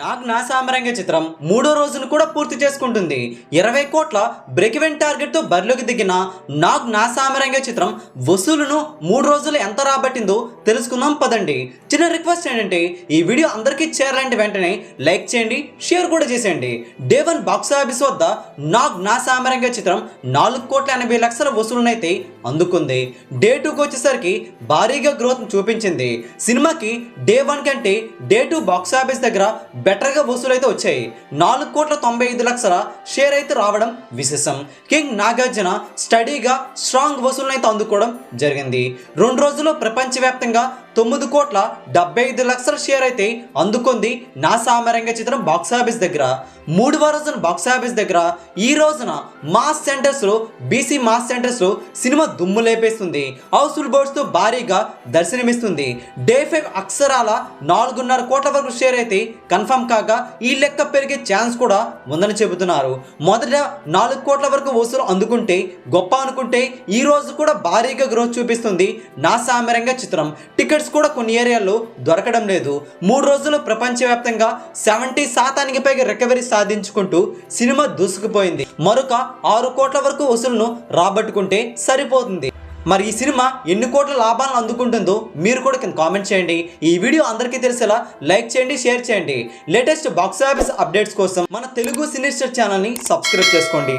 నాగ్ నా సామరంగ చిత్రం మూడో రోజును కూడా పూర్తి చేసుకుంటుంది. 20 కోట్ల బ్రేక్ ఈవెన్ టార్గెట్ తో బరిలోకి దిగిన నాగ్ నా సామరంగ చిత్రం వసూలును 3 రోజులు ఎంత రాబట్టిందో తెలుసుకుందాం పదండి. చిన్న రిక్వెస్ట్ ఏంటంటే ఈ వీడియో అందరికీ చేరాలంటే వెంటనే లైక్ చేయండి, షేర్ కూడా చేసేయండి. డే 1 బాక్స్ ఆఫీస్ వద్ద నాగ్ నా సామరంగ చిత్రం 4,80,00,000 వసూలునైతే అందుకుంది. డే 2కి వచ్చేసరికి భారీగా గ్రోత్ చూపించింది. సినిమాకి డే 1 కంటే డే 2 బాక్స్ ఆఫీస్ దగ్గర బెటర్గా వసూలు అయితే వచ్చాయి. 4,95,00,000 షేర్ అయితే రావడం విశేషం. కింగ్ నాగార్జున స్టడీగా స్ట్రాంగ్ వసూలు అయితే అందుకోవడం జరిగింది. 2 రోజుల్లో ప్రపంచవ్యాప్తంగా 9,75,00,000 షేర్ అయితే అందుకుంది నా సామరంగ చిత్రం బాక్స్ ఆఫీస్ దగ్గర. 3వ రోజున బాక్స్ ఆఫీస్ దగ్గర ఈ రోజున మాస్ సెంటర్స్లో బీసీ మాస్ సెంటర్స్లో సినిమా దుమ్ము లేపేస్తుంది. హౌస్ఫుల్ బోర్డ్స్తో భారీగా దర్శనమిస్తుంది. డే 5 అక్షరాల 4.5 కోట్ల వరకు షేర్ అయితే కన్ఫర్మ్ కాగా ఈ లెక్క పెరిగే ఛాన్స్ కూడా ఉందని చెబుతున్నారు. మొదట 4 కోట్ల వరకు వసూలు అందుకుంటే గొప్ప అనుకుంటే ఈ రోజు కూడా భారీగా గ్రోత్ చూపిస్తుంది నా సామరంగ చిత్రం. టికెట్స్ కూడా కొన్ని ఏరియాల్లో దొరకడం లేదు. 3 రోజులు ప్రపంచవ్యాప్తంగా 70% పైగా రికవరీ సాధించుకుంటూ సినిమా దూసుకుపోయింది. మరొక 6 కోట్ల వరకు వసూలును రాబట్టుకుంటే సరిపోతుంది. మరి ఈ సినిమా ఎన్ని కోట్ల లాభాలను అందుకుంటుందో మీరు కూడా కింద కామెంట్ చేయండి. ఈ వీడియో అందరికీ తెలిసేలా లైక్ చేయండి, షేర్ చేయండి. లేటెస్ట్ బాక్స్ ఆఫీస్ అప్డేట్స్ కోసం మన తెలుగు సినీ స్టార్ ఛానల్ని సబ్స్క్రైబ్ చేసుకోండి.